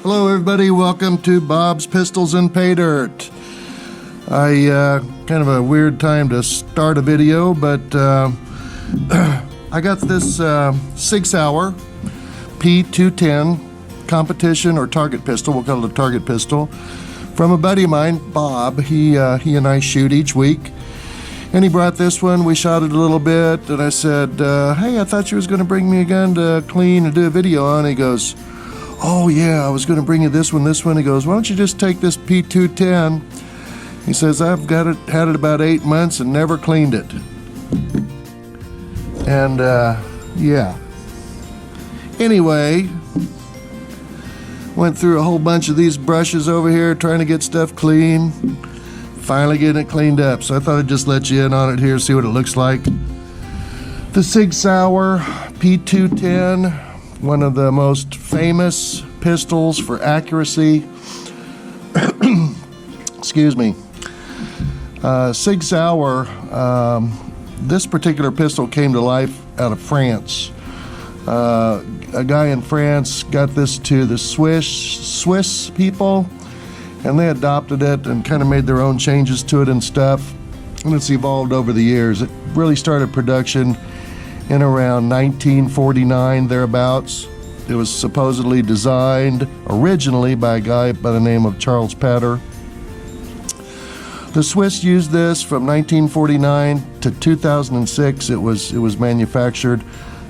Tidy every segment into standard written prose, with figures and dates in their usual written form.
Hello everybody, welcome to Bob's Pistols and PayDirt. Kind of a weird time to start a video, but I got this Sig Sauer P210 competition or target pistol, we'll call it a target pistol, from a buddy of mine, Bob. He and I shoot each week, and he brought this one. We shot it a little bit, and I said, hey, I thought you was going to bring me a gun to clean and do a video on. He goes, oh yeah, I was going to bring you this one. He goes, why don't you just take this P210? He says, I've had it about 8 months and never cleaned it. And yeah. Anyway, went through a whole bunch of these brushes over here trying to get stuff clean. Finally getting it cleaned up. So I thought I'd just let you in on it here, see what it looks like. The Sig Sauer P210. One of the most famous pistols for accuracy. Excuse me. Sig Sauer, this particular pistol came to life out of France. A guy in France got this to the Swiss people, and they adopted it and kind of made their own changes to it and stuff. And it's evolved over the years. It really started production in around 1949, thereabouts. It was supposedly designed originally by a guy by the name of Charles Pater. The Swiss used this from 1949 to 2006. It was manufactured,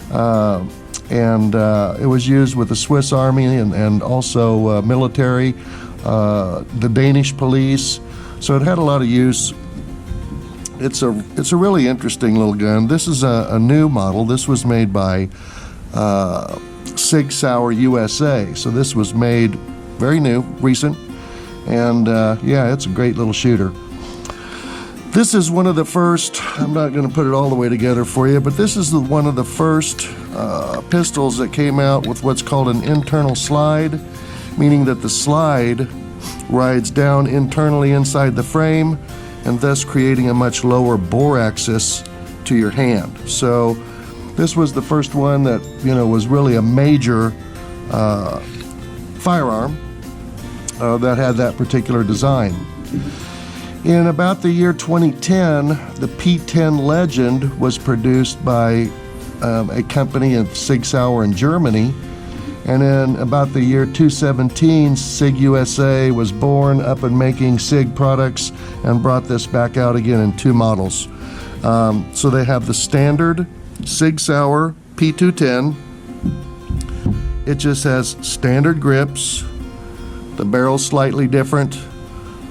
and it was used with the Swiss Army and also military, the Danish police. So it had a lot of use. It's a really interesting little gun. This is a new model. This was made by Sig Sauer USA. So this was made very new, recent, and yeah, it's a great little shooter. This is one of the first, I'm not going to put it all the way together for you, but this is one of the first pistols that came out with what's called an internal slide, meaning that the slide rides down internally inside the frame, and thus creating a much lower bore axis to your hand. So this was the first one that, you know, was really a major firearm that had that particular design. In about the year 2010, the P10 Legend was produced by a company of Sig Sauer in Germany. And in about the year 2017, Sig USA was born, up and making Sig products, and brought this back out again in 2 models. So they have the standard Sig Sauer P210. It just has standard grips. The barrel's slightly different.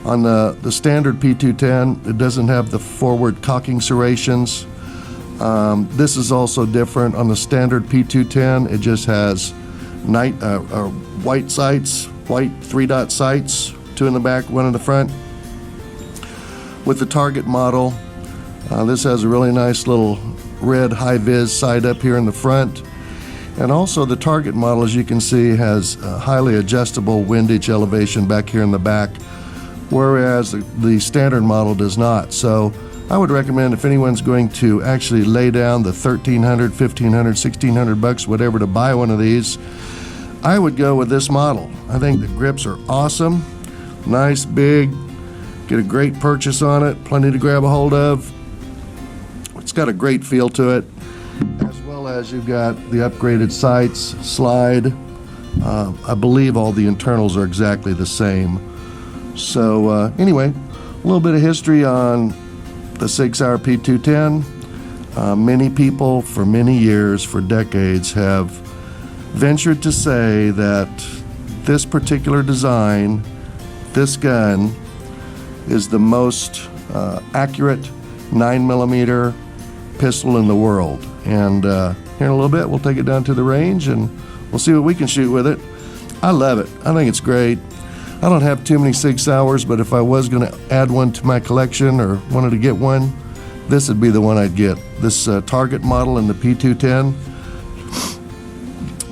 On the standard P210, it doesn't have the forward cocking serrations. This is also different. On the standard P210, it just has white sights, white 3-dot sights, 2 in the back, 1 in the front. With the target model, this has a really nice little red high-vis sight up here in the front. And also the target model, as you can see, has a highly adjustable windage elevation back here in the back, whereas the standard model does not. So I would recommend, if anyone's going to actually lay down the $1,300, $1,500, $1,600, whatever, to buy one of these, I would go with this model. I think the grips are awesome, nice, big, get a great purchase on it, plenty to grab a hold of. It's got a great feel to it, as well as you've got the upgraded sights, slide. I believe all the internals are exactly the same. So anyway, a little bit of history on the Sig Sauer P210. Many people for many years, for decades, have ventured to say that this particular design, this gun, is the most accurate 9mm pistol in the world. And here in a little bit, we'll take it down to the range and we'll see what we can shoot with it. I love it. I think it's great. I don't have too many Sig Sauers, but if I was going to add one to my collection or wanted to get one, this would be the one I'd get. This target model in the P210.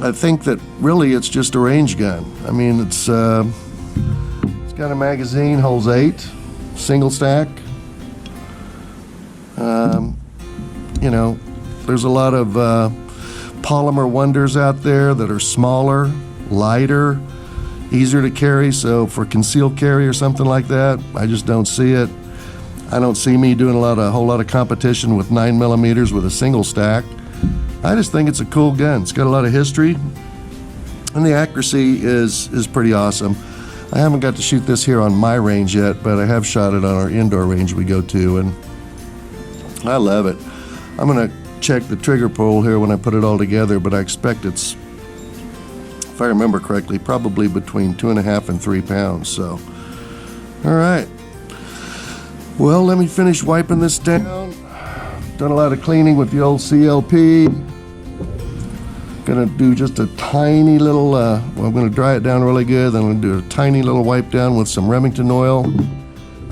I think that really it's just a range gun. I mean, it's got a magazine, holds 8, single stack. You know, there's a lot of polymer wonders out there that are smaller, lighter, easier to carry, so for concealed carry or something like that, I just don't see it. I don't see me doing a whole lot of competition with 9mm with a single stack. I just think it's a cool gun. It's got a lot of history, and the accuracy is pretty awesome. I haven't got to shoot this here on my range yet, but I have shot it on our indoor range we go to, and I love it. I'm gonna check the trigger pull here when I put it all together, but I expect it's, if I remember correctly, probably between 2.5 and 3 pounds. So, all right. Well, let me finish wiping this down. Done a lot of cleaning with the old CLP. Gonna do just a tiny little, well, I'm gonna dry it down really good. Then I'm gonna do a tiny little wipe down with some Remington oil.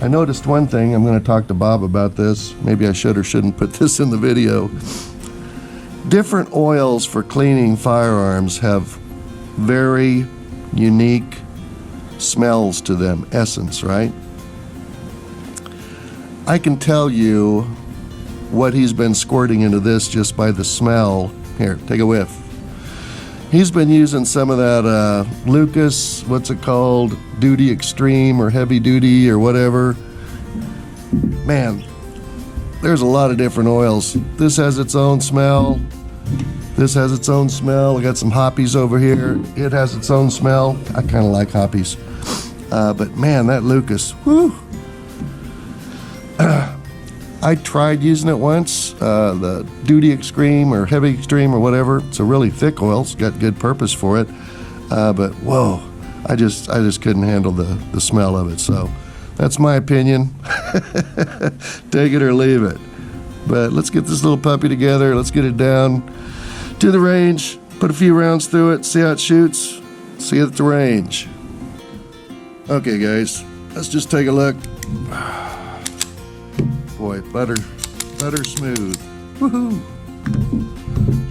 I noticed one thing. I'm gonna talk to Bob about this. Maybe I should or shouldn't put this in the video. Different oils for cleaning firearms have very unique smells to them, essence, right? I can tell you what he's been squirting into this just by the smell. Here, take a whiff. He's been using some of that Lucas, what's it called, Duty Extreme or Heavy Duty or whatever. Man, there's a lot of different oils. This has its own smell. This has its own smell. I got some hoppies over here. It has its own smell. I kind of like hoppies. But man, that Lucas, whew. I tried using it once, the Duty Extreme or Heavy Extreme or whatever. It's a really thick oil. It's got good purpose for it. But whoa, I just couldn't handle the smell of it. So that's my opinion. Take it or leave it. But let's get this little puppy together. Let's get it down to the range, put a few rounds through it, see how it shoots, see it at the range. Okay guys, let's just take a look. Boy, butter smooth. Woohoo!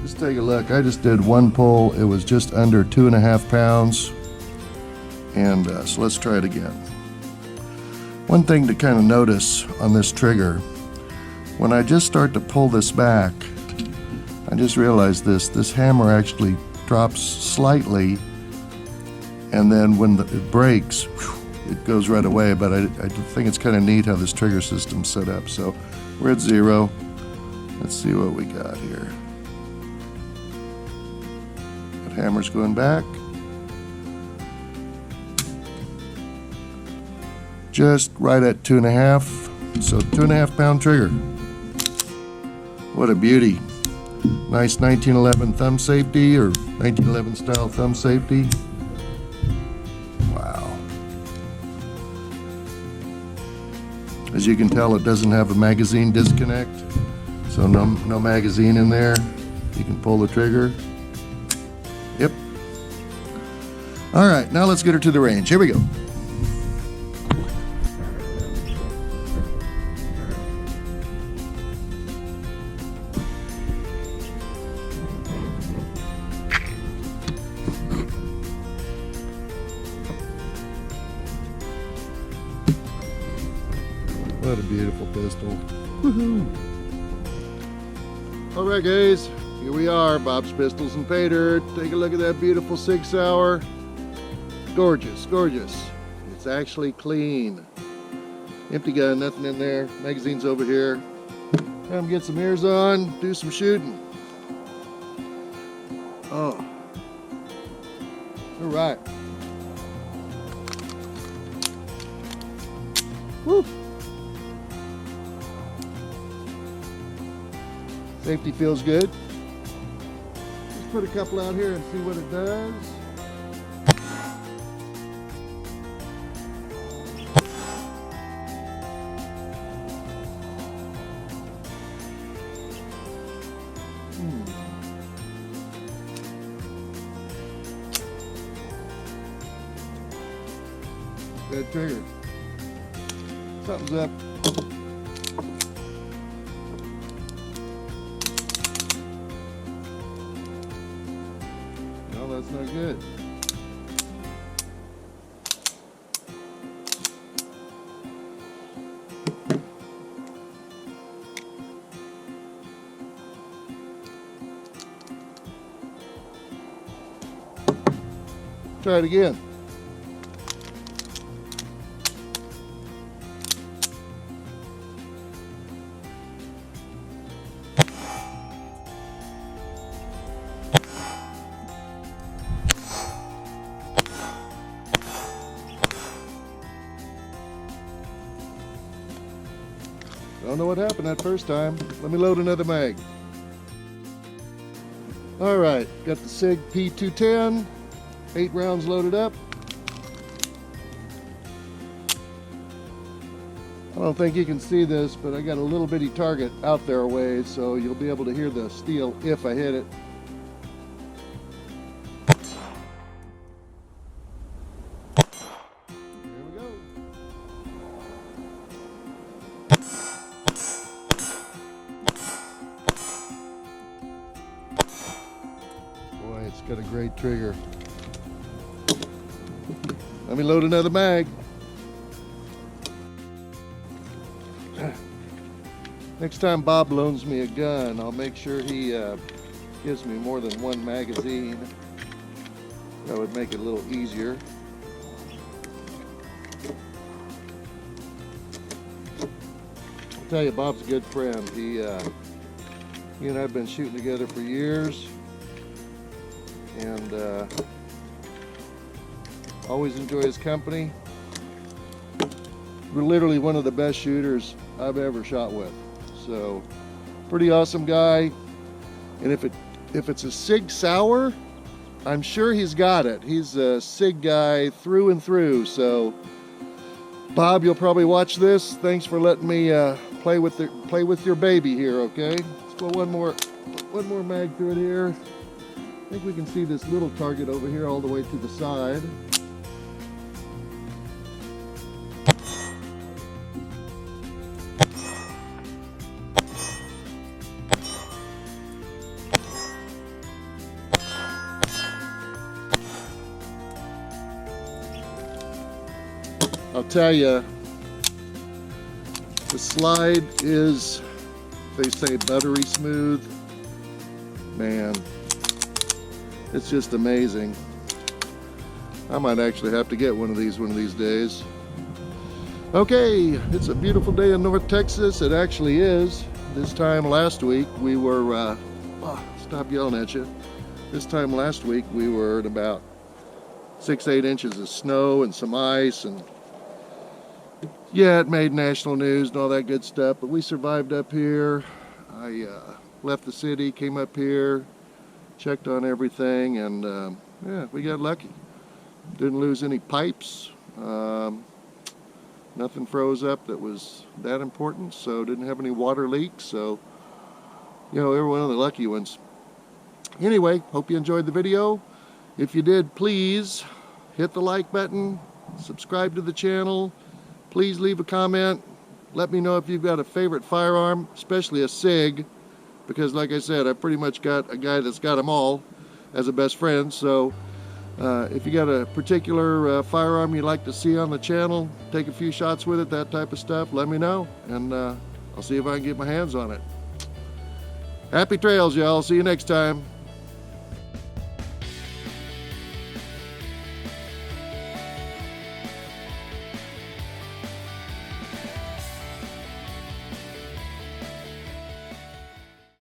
Just take a look. I just did one pull. It was just under 2.5 pounds. And so let's try it again. One thing to kind of notice on this trigger, when I just start to pull this back, I just realized this hammer actually drops slightly, and then when it breaks, it goes right away. But I think it's kind of neat how this trigger system's set up. So we're at 0. Let's see what we got here. That hammer's going back. Just right at 2.5. So 2.5 pound trigger. What a beauty. Nice 1911 thumb safety, or 1911 style thumb safety. Wow. As you can tell, it doesn't have a magazine disconnect, so no magazine in there. You can pull the trigger. Yep. All right, now let's get her to the range. Here we go. What a beautiful pistol. Woohoo! All right, guys, here we are, Bob's Pistols and PayDirt. Take a look at that beautiful Sig Sauer. Gorgeous, gorgeous. It's actually clean. Empty gun, nothing in there. Magazine's over here. Time to get some ears on, do some shooting. Oh. All right. Woo! Safety feels good. Let's put a couple out here and see what it does. Good trigger. Something's up. No, that's not good. Try it again. Don't know what happened that first time. Let me load another mag. All right, got the SIG P210, 8 rounds loaded up. I don't think you can see this, but I got a little bitty target out there a ways, so you'll be able to hear the steel if I hit it. Here we go. Boy, it's got a great trigger. Let me load another mag. Next time Bob loans me a gun, I'll make sure he gives me more than one magazine. That would make it a little easier. I'll tell you, Bob's a good friend. He and I have been shooting together for years, and always enjoy his company. We're literally one of the best shooters I've ever shot with. So, pretty awesome guy. And if it's a SIG Sauer, I'm sure he's got it. He's a SIG guy through and through. So, Bob, you'll probably watch this. Thanks for letting me play with your baby here. Okay, let's put one more mag through it here. I think we can see this little target over here all the way to the side. I'll tell you, the slide is, they say, buttery smooth. Man, it's just amazing. I might actually have to get one of these days. Okay, it's a beautiful day in North Texas. It actually is. This time last week we were, stop yelling at you. This time last week we were at about 6-8 inches of snow and some ice, and yeah, it made national news and all that good stuff, but we survived up here. I left the city, came up here, checked on everything, and yeah, we got lucky. Didn't lose any pipes. Nothing froze up that was that important, so didn't have any water leaks, so, you know, we were one of the lucky ones. Anyway, hope you enjoyed the video. If you did, please hit the like button, subscribe to the channel. Please leave a comment. Let me know if you've got a favorite firearm, especially a SIG, because like I said, I pretty much got a guy that's got them all as a best friend. So if you got a particular firearm you'd like to see on the channel, take a few shots with it, that type of stuff, let me know, and I'll see if I can get my hands on it. Happy trails, y'all. See you next time.